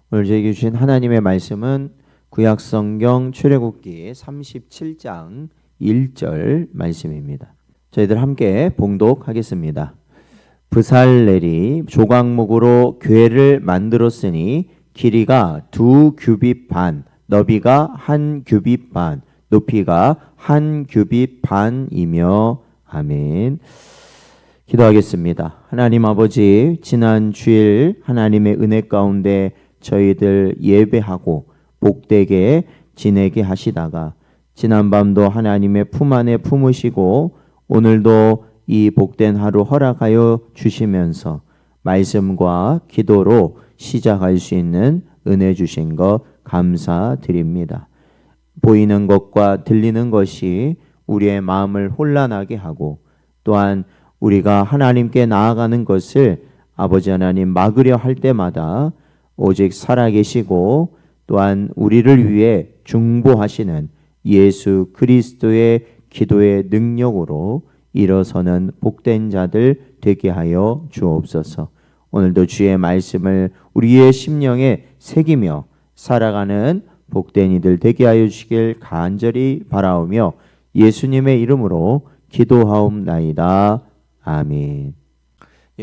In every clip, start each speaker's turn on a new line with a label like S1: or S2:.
S1: 오늘 저에게 주신 하나님의 말씀은 구약성경 출애굽기 37장 1절 말씀입니다. 저희들 함께 봉독하겠습니다. 브살렐이 조각목으로 궤를 만들었으니 길이가 2규빗 반, 너비가 1규빗 반, 높이가 1규빗 반이며 아멘. 기도하겠습니다. 하나님 아버지, 지난 주일 하나님의 은혜 가운데 저희들 예배하고 복되게 지내게 하시다가 지난밤도 하나님의 품 안에 품으시고 오늘도 이 복된 하루 허락하여 주시면서 말씀과 기도로 시작할 수 있는 은혜 주신 것 감사드립니다. 보이는 것과 들리는 것이 우리의 마음을 혼란하게 하고 또한 우리가 하나님께 나아가는 것을 아버지 하나님 막으려 할 때마다 오직 살아계시고 또한 우리를 위해 중보하시는 예수 그리스도의 기도의 능력으로 일어서는 복된 자들 되게 하여 주옵소서. 오늘도 주의 말씀을 우리의 심령에 새기며 살아가는 복된 이들 되게 하여 주시길 간절히 바라오며 예수님의 이름으로 기도하옵나이다. 아멘.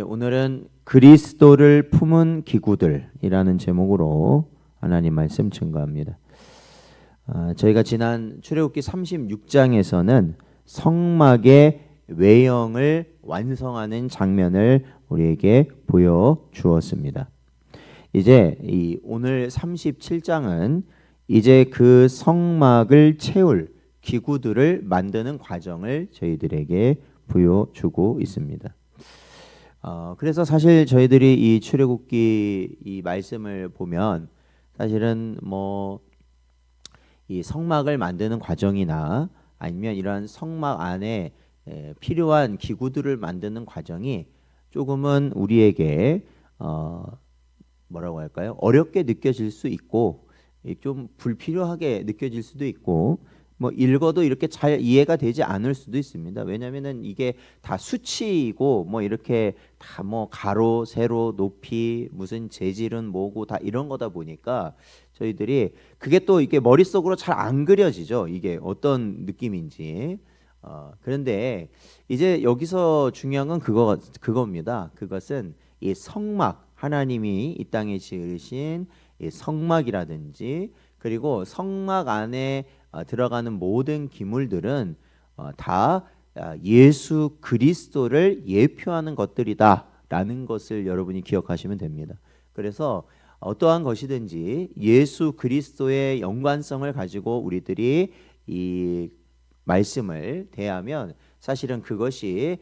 S1: 오늘은 그리스도를 품은 기구들이라는 제목으로 하나님 말씀 증거합니다. 저희가 지난 출애굽기 36장에서는 성막의 외형을 완성하는 장면을 우리에게 보여주었습니다. 이제 오늘 37장은 이제 그 성막을 채울 기구들을 만드는 과정을 저희들에게 보여주고 있습니다. 그래서 사실 저희들이 이 출애굽기 이 말씀을 보면 사실은 이 성막을 만드는 과정이나 아니면 이러한 성막 안에 필요한 기구들을 만드는 과정이 조금은 우리에게 뭐라고 할까요? 어렵게 느껴질 수 있고 좀 불필요하게 느껴질 수도 있고 읽어도 이렇게 잘 이해가 되지 않을 수도 있습니다. 왜냐하면은 이게 다 수치이고 이렇게 다 가로, 세로, 높이, 무슨 재질은 뭐고 다 이런 거다 보니까 저희들이 그게 또 이게 머릿속으로 잘 안 그려지죠. 이게 어떤 느낌인지. 그런데 이제 여기서 중요한 건 그겁니다. 그것은 이 성막, 하나님이 이 땅에 지으신 이 성막이라든지 그리고 성막 안에 들어가는 모든 기물들은 다 예수 그리스도를 예표하는 것들이다라는 것을 여러분이 기억하시면 됩니다. 그래서 어떠한 것이든지 예수 그리스도의 연관성을 가지고 우리들이 이 말씀을 대하면 사실은 그것이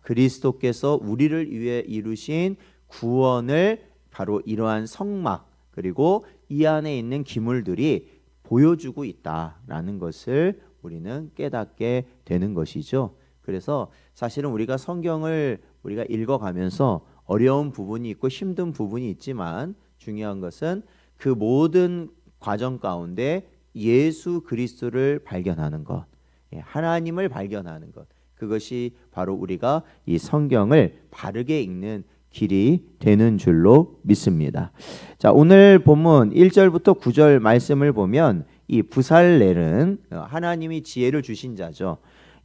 S1: 그리스도께서 우리를 위해 이루신 구원을 바로 이러한 성막 그리고 이 안에 있는 기물들이 보여주고 있다라는 것을 우리는 깨닫게 되는 것이죠. 그래서 사실은 우리가 성경을 우리가 읽어가면서 어려운 부분이 있고 힘든 부분이 있지만 중요한 것은 그 모든 과정 가운데 예수 그리스도를 발견하는 것, 하나님을 발견하는 것, 그것이 바로 우리가 이 성경을 바르게 읽는 길이 되는 줄로 믿습니다. 자, 오늘 본문 1절부터 9절 말씀을 보면 이 브살렐은 하나님이 지혜를 주신 자죠.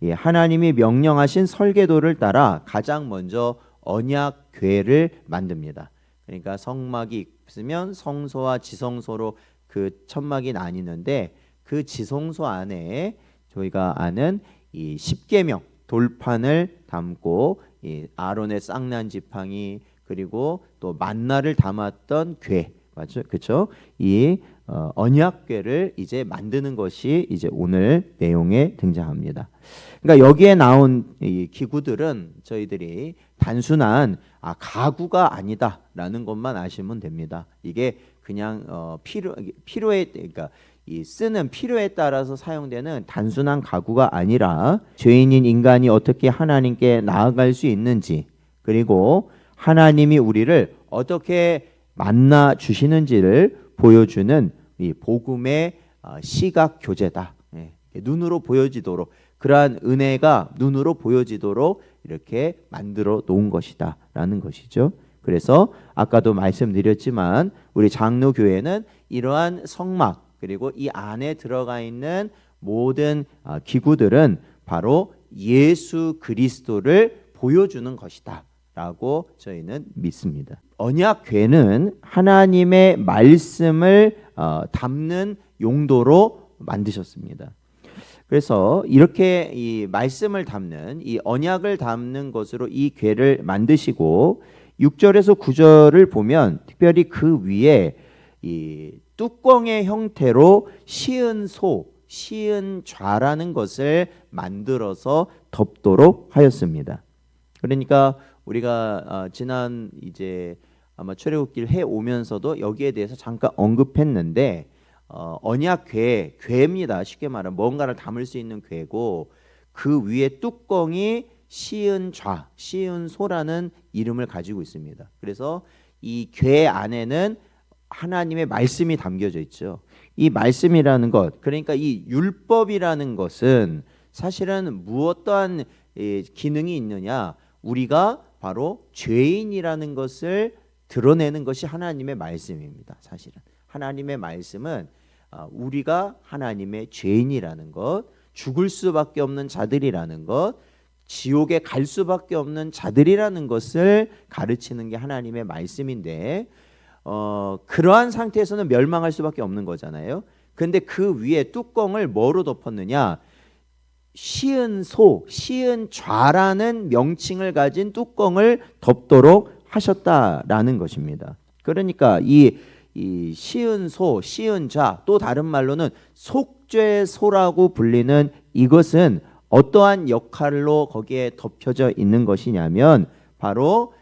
S1: 하나님이 명령하신 설계도를 따라 가장 먼저 언약궤를 만듭니다. 그러니까 성막이 있으면 성소와 지성소로 그 천막이 나뉘는데 그 지성소 안에 저희가 아는 이 십계명 돌판을 담고 이 아론의 쌍난 지팡이 그리고 또 만나를 담았던 궤 맞죠? 그렇죠? 이 언약궤를 이제 만드는 것이 이제 오늘 내용에 등장합니다. 그러니까 여기에 나온 이 기구들은 저희들이 단순한 가구가 아니다라는 것만 아시면 됩니다. 이게 그냥 필요에 그러니까 이 쓰는 필요에 따라서 사용되는 단순한 가구가 아니라 죄인인 인간이 어떻게 하나님께 나아갈 수 있는지 그리고 하나님이 우리를 어떻게 만나 주시는지를 보여주는 이 복음의 시각 교재다. 눈으로 보여지도록 그러한 은혜가 눈으로 보여지도록 이렇게 만들어 놓은 것이다라는 것이죠. 그래서 아까도 말씀드렸지만 우리 장로교회는 이러한 성막 그리고 이 안에 들어가 있는 모든 기구들은 바로 예수 그리스도를 보여주는 것이다 라고 저희는 믿습니다. 언약궤는 하나님의 말씀을 담는 용도로 만드셨습니다. 그래서 이렇게 이 말씀을 담는 이 언약을 담는 것으로 이 궤를 만드시고 6절에서 9절을 보면 특별히 그 위에 이 뚜껑의 형태로 시은 소, 시은 좌라는 것을 만들어서 덮도록 하였습니다. 그러니까 우리가 지난 이제 아마 출애굽길 해 오면서도 여기에 대해서 잠깐 언급했는데 언약궤, 궤입니다. 쉽게 말하면 뭔가를 담을 수 있는 궤고 그 위에 뚜껑이 시은 좌, 시은 소라는 이름을 가지고 있습니다. 그래서 이 궤 안에는 하나님의 말씀이 담겨져 있죠. 이 말씀이라는 것, 그러니까 이 율법이라는 것은 사실은 무엇떠한 기능이 있느냐? 우리가 바로 죄인이라는 것을 드러내는 것이 하나님의 말씀입니다. 사실은 하나님의 말씀은 우리가 하나님의 죄인이라는 것, 죽을 수밖에 없는 자들이라는 것, 지옥에 갈 수밖에 없는 자들이라는 것을 가르치는 게 하나님의 말씀인데 그러한 상태에서는 멸망할 수밖에 없는 거잖아요. 그런데 그 위에 뚜껑을 뭐로 덮었느냐? 시은 소, 시은 좌라는 명칭을 가진 뚜껑을 덮도록 하셨다라는 것입니다. 그러니까 이 시은 소, 시은 좌, 또 다른 말로는 속죄소라고 불리는 이것은 어떠한 역할로 거기에 덮여져 있는 것이냐면 바로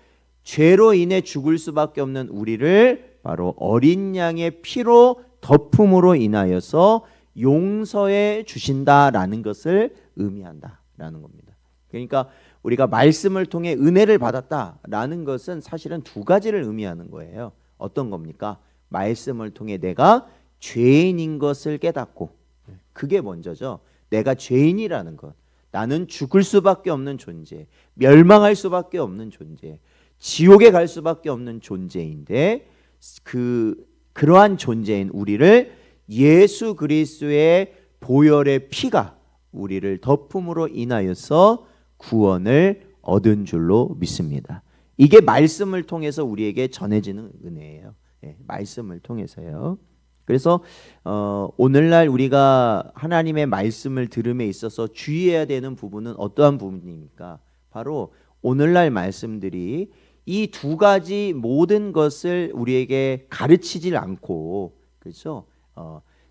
S1: 죄로 인해 죽을 수밖에 없는 우리를 바로 어린 양의 피로 덮음으로 인하여서 용서해 주신다라는 것을 의미한다라는 겁니다. 그러니까 우리가 말씀을 통해 은혜를 받았다라는 것은 사실은 두 가지를 의미하는 거예요. 어떤 겁니까? 말씀을 통해 내가 죄인인 것을 깨닫고, 그게 먼저죠. 내가 죄인이라는 것, 나는 죽을 수밖에 없는 존재, 멸망할 수밖에 없는 존재, 지옥에 갈 수밖에 없는 존재인데 그러한 존재인 우리를 예수 그리스도의 보혈의 피가 우리를 덮음으로 인하여서 구원을 얻은 줄로 믿습니다. 이게 말씀을 통해서 우리에게 전해지는 은혜예요. 말씀을 통해서요. 그래서 오늘날 우리가 하나님의 말씀을 들음에 있어서 주의해야 되는 부분은 어떠한 부분입니까? 바로 오늘날 말씀들이 이 두 가지 모든 것을 우리에게 가르치질 않고, 그렇죠?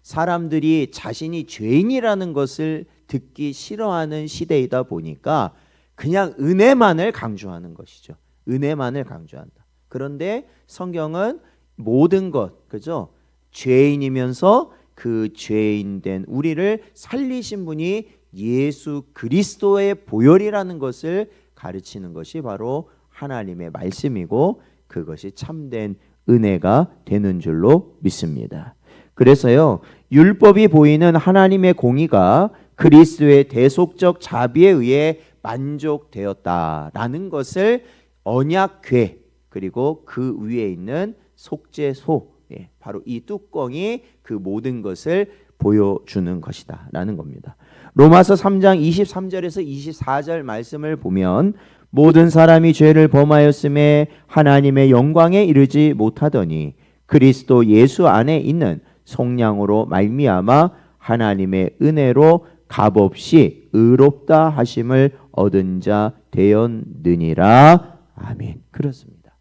S1: 사람들이 자신이 죄인이라는 것을 듣기 싫어하는 시대이다 보니까 그냥 은혜만을 강조하는 것이죠. 은혜만을 강조한다. 그런데 성경은 모든 것, 그죠? 죄인이면서 그 죄인된 우리를 살리신 분이 예수 그리스도의 보혈이라는 것을 가르치는 것이 바로 하나님의 말씀이고 그것이 참된 은혜가 되는 줄로 믿습니다. 그래서요, 율법이 보이는 하나님의 공의가 그리스도의 대속적 자비에 의해 만족되었다라는 것을 언약궤 그리고 그 위에 있는 속죄소, 바로 이 뚜껑이 그 모든 것을 보여주는 것이다 라는 겁니다. 로마서 3장 23절에서 24절 말씀을 보면 모든 사람이 죄를 범하였음에 하나님의 영광에 이르지 못하더니 그리스도 예수 안에 있는 속량으로 말미암아 하나님의 은혜로 값없이 의롭다 하심을 얻은 자 되었느니라. 아멘. 그렇습니다.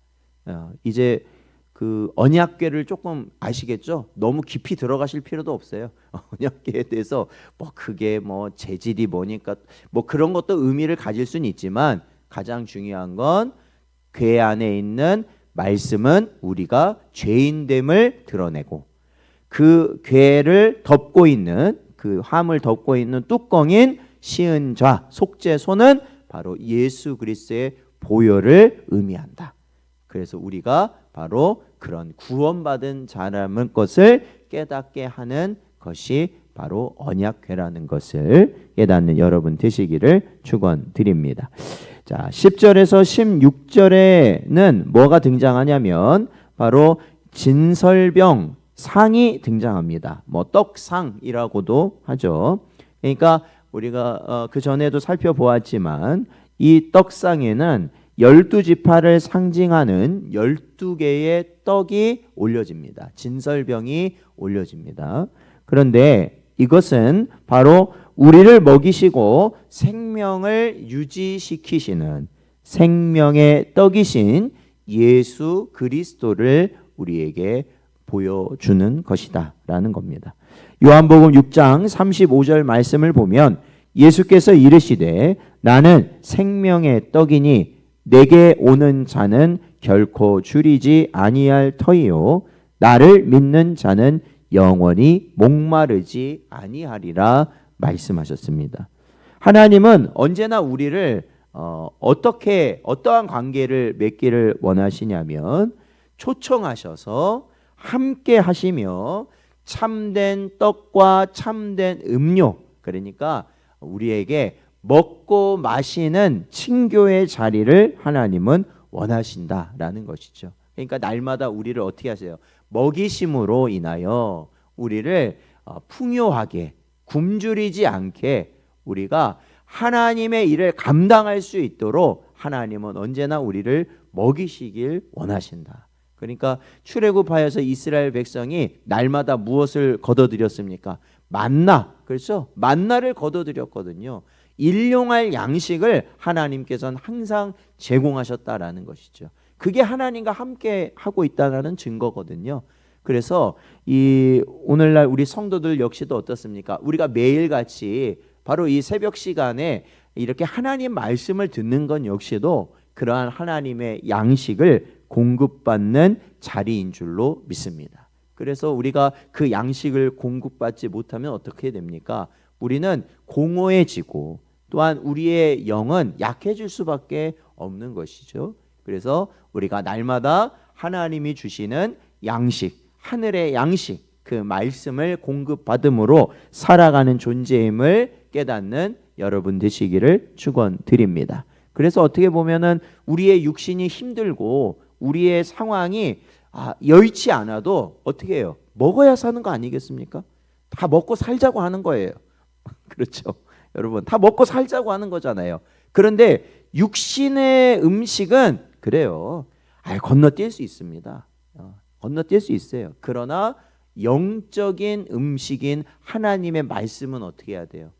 S1: 이제 그 언약궤를 조금 아시겠죠? 너무 깊이 들어가실 필요도 없어요. 언약궤에 대해서 뭐 그게 뭐 재질이 뭐니까 뭐 그런 것도 의미를 가질 수는 있지만 가장 중요한 건 궤 안에 있는 말씀은 우리가 죄인됨을 드러내고 그 궤를 덮고 있는 그 함을 덮고 있는 뚜껑인 시은좌 속죄소는 바로 예수 그리스도의 보혈을 의미한다. 그래서 우리가 바로 그런 구원받은 자라는 것을 깨닫게 하는 것이 바로 언약궤라는 것을 깨닫는 여러분 되시기를 축원드립니다. 자, 10절에서 16절에는 뭐가 등장하냐면 바로 진설병 상이 등장합니다. 뭐 떡상이라고도 하죠. 그러니까 우리가 그 전에도 살펴보았지만 이 떡상에는 12지파를 상징하는 12개의 떡이 올려집니다. 진설병이 올려집니다. 그런데 이것은 바로 우리를 먹이시고 생명을 유지시키시는 생명의 떡이신 예수 그리스도를 우리에게 보여주는 것이다 라는 겁니다. 요한복음 6장 35절 말씀을 보면 예수께서 이르시되 나는 생명의 떡이니 내게 오는 자는 결코 줄이지 아니할 터이요 나를 믿는 자는 영원히 목마르지 아니하리라 말씀하셨습니다. 하나님은 언제나 우리를 어떠한 관계를 맺기를 원하시냐면 초청하셔서 함께 하시며 참된 떡과 참된 음료, 그러니까 우리에게 먹고 마시는 친교의 자리를 하나님은 원하신다라는 것이죠. 그러니까 날마다 우리를 어떻게 하세요? 먹이심으로 인하여 우리를 풍요하게 굶주리지 않게 우리가 하나님의 일을 감당할 수 있도록 하나님은 언제나 우리를 먹이시길 원하신다. 그러니까 출애굽하여서 이스라엘 백성이 날마다 무엇을 거둬들였습니까? 만나, 그렇죠? 만나를 거둬들였거든요. 일용할 양식을 하나님께서는 항상 제공하셨다라는 것이죠. 그게 하나님과 함께 하고 있다는 증거거든요. 그래서 이 오늘날 우리 성도들 역시도 어떻습니까? 우리가 매일같이 바로 이 새벽 시간에 이렇게 하나님 말씀을 듣는 건 역시도 그러한 하나님의 양식을 공급받는 자리인 줄로 믿습니다. 그래서 우리가 그 양식을 공급받지 못하면 어떻게 됩니까? 우리는 공허해지고 또한 우리의 영은 약해질 수밖에 없는 것이죠. 그래서 우리가 날마다 하나님이 주시는 양식, 하늘의 양식, 그 말씀을 공급받음으로 살아가는 존재임을 깨닫는 여러분 되시기를 축원드립니다. 그래서 어떻게 보면은 우리의 육신이 힘들고 우리의 상황이 여의치 않아도 어떻게 해요? 먹어야 사는 거 아니겠습니까? 다 먹고 살자고 하는 거예요. 그렇죠? 여러분, 다 먹고 살자고 하는 거잖아요. 그런데 육신의 음식은 그래요. 건너뛸 수 있습니다. 건너뛸 수 있어요. 그러나 영적인 음식인 하나님의 말씀은 어떻게 해야 돼요?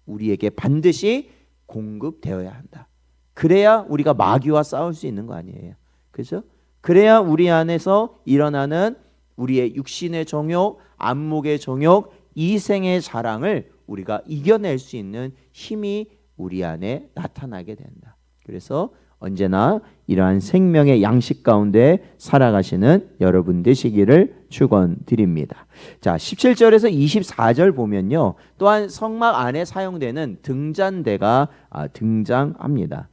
S1: 우리에게 반드시 공급되어야 한다. 그래야 우리가 마귀와 싸울 수 있는 거 아니에요. 그렇죠? 그래야 우리 안에서 일어나는 우리의 육신의 정욕, 안목의 정욕, 이생의 자랑을 우리가 이겨낼 수 있는 힘이 우리 안에 나타나게 된다. 그래서 언제나 이러한 생명의 양식 가운데 살아가시는 여러분 되시기를 축원드립니다. 자, 17절에서 24절 보면요. 또한 성막 안에 사용되는 등잔대가 등장합니다.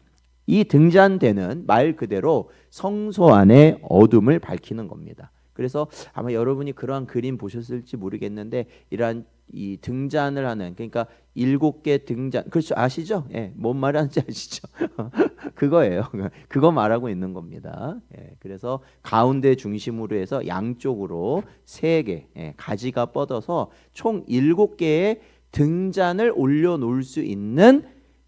S1: 이 등잔대는 말 그대로 성소 안에 어둠을 밝히는 겁니다. 그래서 아마 여러분이 그러한 그림 보셨을지 모르겠는데 이러한 이 등잔을 하는, 그러니까 7개 등잔, 그렇죠? 아시죠? 예, 뭔 말하는지 아시죠? 그거예요. 그거 말하고 있는 겁니다. 예, 그래서 가운데 중심으로 해서 양쪽으로 3개 가지가 뻗어서 총 7개의 등잔을 올려놓을 수 있는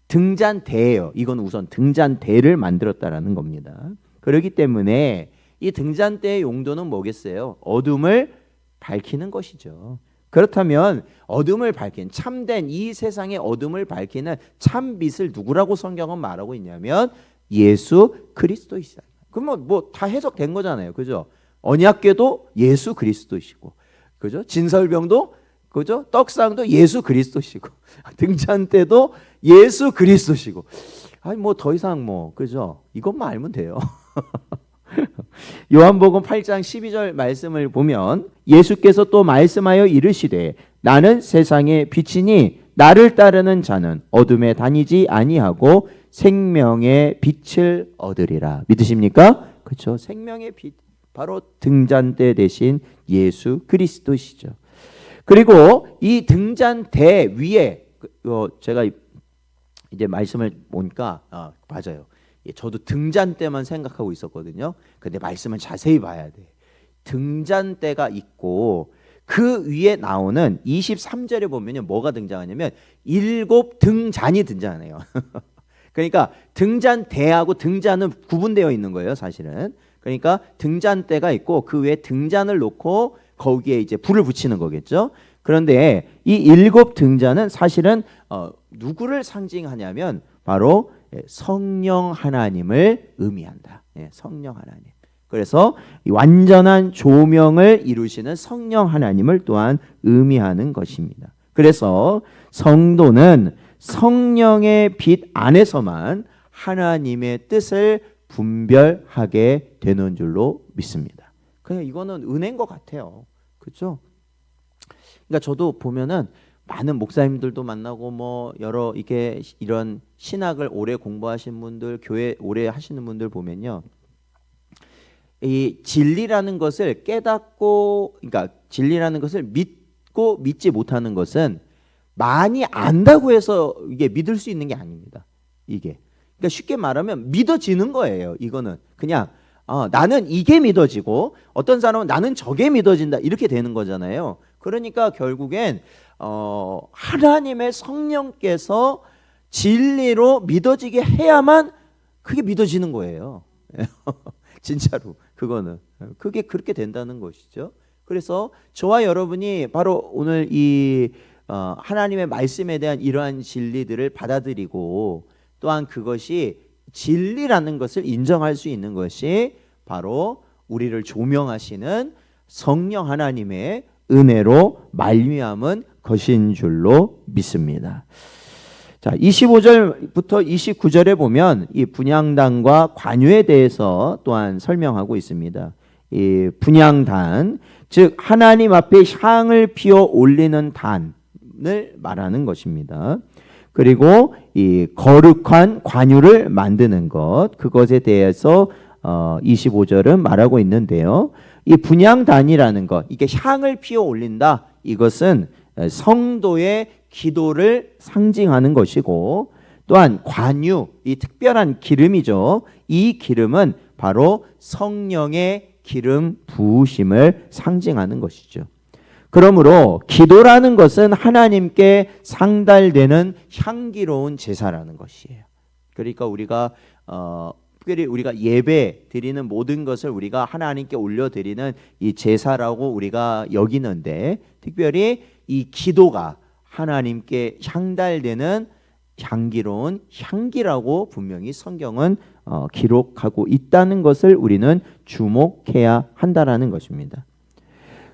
S1: 등잔대예요. 이건 우선 등잔대를 만들었다라는 겁니다. 그렇기 때문에 이 등잔대의 용도는 뭐겠어요? 어둠을 밝히는 것이죠. 그렇다면 어둠을 밝힌 참된 이 세상의 어둠을 밝히는 참빛을 누구라고 성경은 말하고 있냐면 예수 그리스도이시다. 그러면 뭐 다 해석된 거잖아요. 그죠? 언약궤도 예수 그리스도이시고, 그죠? 진설병도, 그죠? 떡상도 예수 그리스도시고, 등잔대도 예수 그리스도시고. 아니 뭐 더 이상 그죠? 이것만 알면 돼요. 요한복음 8장 12절 말씀을 보면 예수께서 또 말씀하여 이르시되 나는 세상의 빛이니 나를 따르는 자는 어둠에 다니지 아니하고 생명의 빛을 얻으리라. 믿으십니까? 그렇죠. 생명의 빛, 바로 등잔대 대신 예수 그리스도시죠. 그리고 이 등잔대 위에 제가 이제 말씀을 보니까 맞아요. 저도 등잔 때만 생각하고 있었거든요. 근데 말씀을 자세히 봐야 돼. 등잔 때가 있고 그 위에 나오는 23절에 보면요, 뭐가 등장하냐면 7 등잔이 등장하네요. 그러니까 등잔대하고 등잔은 구분되어 있는 거예요, 사실은. 그러니까 등잔대가 있고 그 위에 등잔을 놓고 거기에 이제 불을 붙이는 거겠죠. 그런데 이 7 등잔은 사실은 누구를 상징하냐면 바로 성령 하나님을 의미한다. 성령 하나님. 그래서 이 완전한 조명을 이루시는 성령 하나님을 또한 의미하는 것입니다. 그래서 성도는 성령의 빛 안에서만 하나님의 뜻을 분별하게 되는 줄로 믿습니다. 그냥 이거는 은혜인 것 같아요. 그렇죠? 그러니까 저도 보면은 많은 목사님들도 만나고 뭐 여러 이런 신학을 오래 공부하신 분들, 교회 오래 하시는 분들 보면요, 이 진리라는 것을 깨닫고, 그러니까 진리라는 것을 믿고 믿지 못하는 것은 많이 안다고 해서 이게 믿을 수 있는 게 아닙니다. 이게 그러니까 쉽게 말하면 믿어지는 거예요. 이거는 그냥 나는 이게 믿어지고 어떤 사람은 나는 저게 믿어진다 이렇게 되는 거잖아요. 그러니까 결국엔 하나님의 성령께서 진리로 믿어지게 해야만 그게 믿어지는 거예요. 진짜로 그거는 그게 그렇게 된다는 것이죠. 그래서 저와 여러분이 바로 오늘 이 하나님의 말씀에 대한 이러한 진리들을 받아들이고 또한 그것이 진리라는 것을 인정할 수 있는 것이 바로 우리를 조명하시는 성령 하나님의 은혜로 말미암은 것인 줄로 믿습니다. 자, 25절부터 29절에 보면 이 분향단과 관유에 대해서 또한 설명하고 있습니다. 이 분향단, 즉 하나님 앞에 향을 피워 올리는 단을 말하는 것입니다. 그리고 이 거룩한 관유를 만드는 것, 그것에 대해서 25절은 말하고 있는데요. 이 분향단이라는 것, 이게 향을 피워 올린다. 이것은 성도의 기도를 상징하는 것이고, 또한 관유, 이 특별한 기름이죠. 이 기름은 바로 성령의 기름 부으심을 상징하는 것이죠. 그러므로 기도라는 것은 하나님께 상달되는 향기로운 제사라는 것이에요. 그러니까 우리가 특별히 우리가 예배 드리는 모든 것을 우리가 하나님께 올려드리는 이 제사라고 우리가 여기는데, 특별히 이 기도가 하나님께 향달되는 향기로운 향기라고 분명히 성경은 기록하고 있다는 것을 우리는 주목해야 한다라는 것입니다.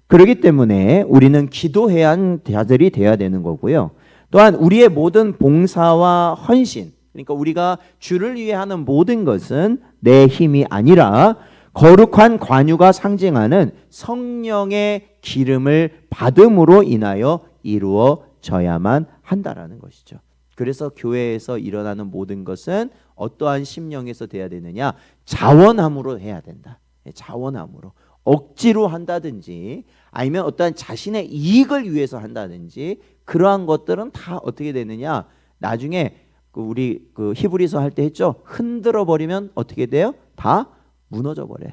S1: 그렇기 때문에 우리는 기도해야 하는 자들이 되어야 되는 거고요. 또한 우리의 모든 봉사와 헌신, 그러니까 우리가 주를 위해 하는 모든 것은 내 힘이 아니라 거룩한 관유가 상징하는 성령의 기름을 받음으로 인하여 이루어져야만 한다라는 것이죠. 그래서 교회에서 일어나는 모든 것은 어떠한 심령에서 돼야 되느냐? 자원함으로 해야 된다. 자원함으로. 억지로 한다든지 아니면 어떠한 자신의 이익을 위해서 한다든지 그러한 것들은 다 어떻게 되느냐? 나중에 우리 히브리서 할 때 했죠. 흔들어 버리면 어떻게 돼요? 다 무너져 버려요.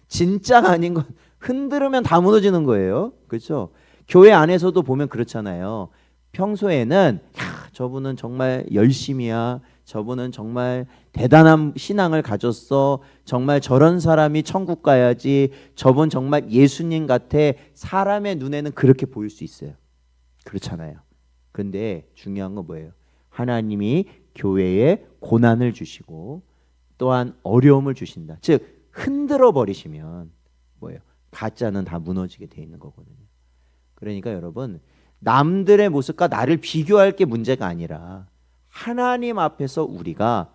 S1: 진짜가 아닌 건 흔들으면 다 무너지는 거예요. 그렇죠? 교회 안에서도 보면 그렇잖아요. 평소에는 저분은 정말 열심이야. 저분은 정말 대단한 신앙을 가졌어. 정말 저런 사람이 천국 가야지. 저분 정말 예수님 같아. 사람의 눈에는 그렇게 보일 수 있어요. 그렇잖아요. 근데 중요한 건 뭐예요? 하나님이 교회에 고난을 주시고 또한 어려움을 주신다. 즉 흔들어 버리시면 뭐예요? 가짜는 다 무너지게 돼 있는 거거든요. 그러니까 여러분, 남들의 모습과 나를 비교할 게 문제가 아니라 하나님 앞에서 우리가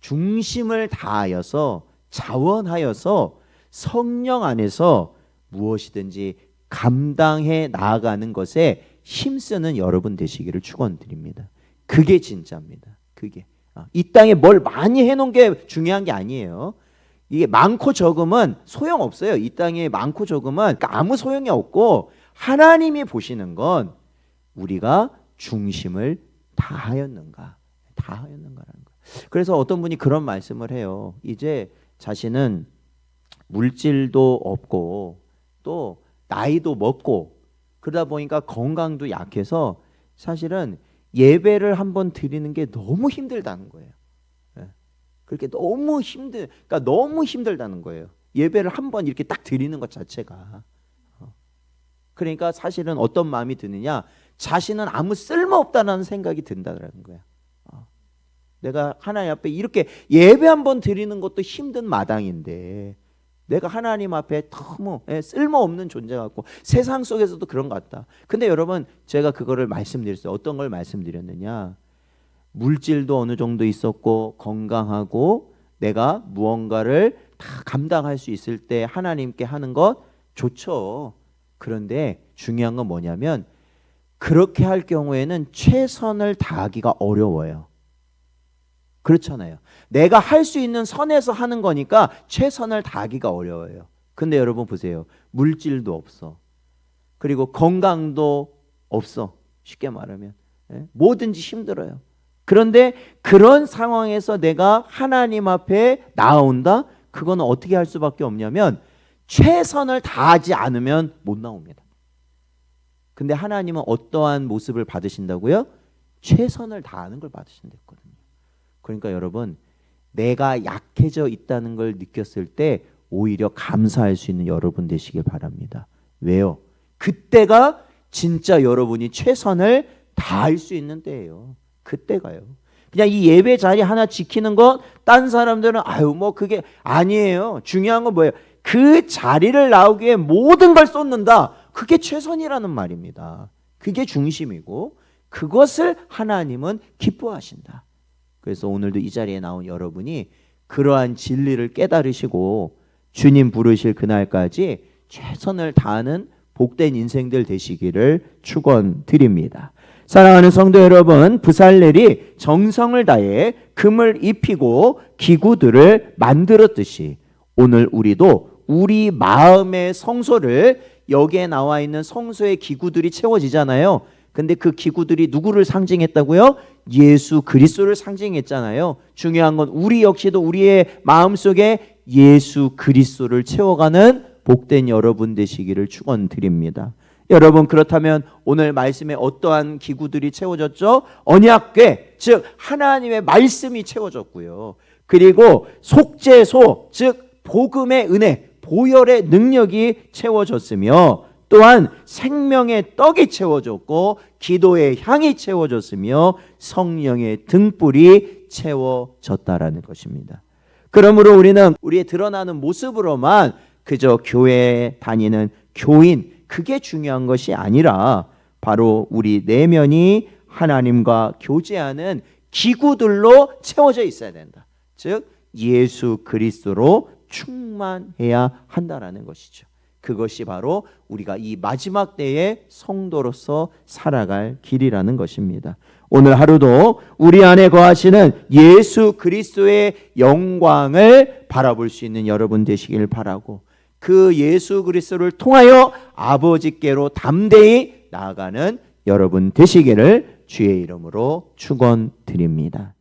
S1: 중심을 다하여서 자원하여서 성령 안에서 무엇이든지 감당해 나아가는 것에 힘쓰는 여러분 되시기를 축원드립니다. 그게 진짜입니다. 그게 이 땅에 뭘 많이 해놓은 게 중요한 게 아니에요. 이게 많고 적음은 소용없어요. 이 땅에 많고 적음은 아무 소용이 없고, 하나님이 보시는 건 우리가 중심을 다하였는가라는 거예요. 그래서 어떤 분이 그런 말씀을 해요. 이제 자신은 물질도 없고 또 나이도 먹고 그러다 보니까 건강도 약해서 사실은 예배를 한번 드리는 게 너무 힘들다는 거예요. 예. 그렇게 그러니까 너무 힘들다는 거예요. 예배를 한번 이렇게 딱 드리는 것 자체가. 그러니까 사실은 어떤 마음이 드느냐? 자신은 아무 쓸모없다는 생각이 든다는 거야. 내가 하나님 앞에 이렇게 예배 한번 드리는 것도 힘든 마당인데 내가 하나님 앞에 너무 쓸모없는 존재 같고 세상 속에서도 그런 것 같다. 근데 여러분 제가 그거를 말씀드렸어요. 어떤 걸 말씀드렸느냐? 물질도 어느 정도 있었고 건강하고 내가 무언가를 다 감당할 수 있을 때 하나님께 하는 것 좋죠. 그런데 중요한 건 뭐냐면 그렇게 할 경우에는 최선을 다하기가 어려워요. 그렇잖아요. 내가 할 수 있는 선에서 하는 거니까 최선을 다하기가 어려워요. 근데 여러분 보세요. 물질도 없어. 그리고 건강도 없어. 쉽게 말하면. 뭐든지 힘들어요. 그런데 그런 상황에서 내가 하나님 앞에 나아온다? 그거는 어떻게 할 수밖에 없냐면 최선을 다하지 않으면 못 나옵니다. 근데 하나님은 어떠한 모습을 받으신다고요? 최선을 다하는 걸 받으신댔거든요. 그러니까 여러분 내가 약해져 있다는 걸 느꼈을 때 오히려 감사할 수 있는 여러분 되시길 바랍니다. 왜요? 그때가 진짜 여러분이 최선을 다할 수 있는 때예요. 그때가요. 그냥 이 예배 자리 하나 지키는 것 딴 사람들은 아유 뭐 그게 아니에요. 중요한 건 뭐예요? 그 자리를 나오기 위해 모든 걸 쏟는다. 그게 최선이라는 말입니다. 그게 중심이고 그것을 하나님은 기뻐하신다. 그래서 오늘도 이 자리에 나온 여러분이 그러한 진리를 깨달으시고 주님 부르실 그날까지 최선을 다하는 복된 인생들 되시기를 축원드립니다. 사랑하는 성도 여러분, 부살렐이 정성을 다해 금을 입히고 기구들을 만들었듯이 오늘 우리도 우리 마음의 성소를 여기에 나와 있는 성소의 기구들이 채워지잖아요. 근데 그 기구들이 누구를 상징했다고요? 예수 그리스도를 상징했잖아요. 중요한 건 우리 역시도 우리의 마음속에 예수 그리스도를 채워가는 복된 여러분 되시기를 축원드립니다. 여러분 그렇다면 오늘 말씀에 어떠한 기구들이 채워졌죠? 언약궤, 즉 하나님의 말씀이 채워졌고요. 그리고 속죄소, 즉 복음의 은혜, 보혈의 능력이 채워졌으며 또한 생명의 떡이 채워졌고 기도의 향이 채워졌으며 성령의 등불이 채워졌다라는 것입니다. 그러므로 우리는 우리의 드러나는 모습으로만 그저 교회에 다니는 교인 그게 중요한 것이 아니라 바로 우리 내면이 하나님과 교제하는 기구들로 채워져 있어야 된다. 즉 예수 그리스도로 충만해야 한다라는 것이죠. 그것이 바로 우리가 이 마지막 때의 성도로서 살아갈 길이라는 것입니다. 오늘 하루도 우리 안에 거하시는 예수 그리스도의 영광을 바라볼 수 있는 여러분 되시길 바라고 그 예수 그리스도를 통하여 아버지께로 담대히 나아가는 여러분 되시기를 주의 이름으로 축원드립니다.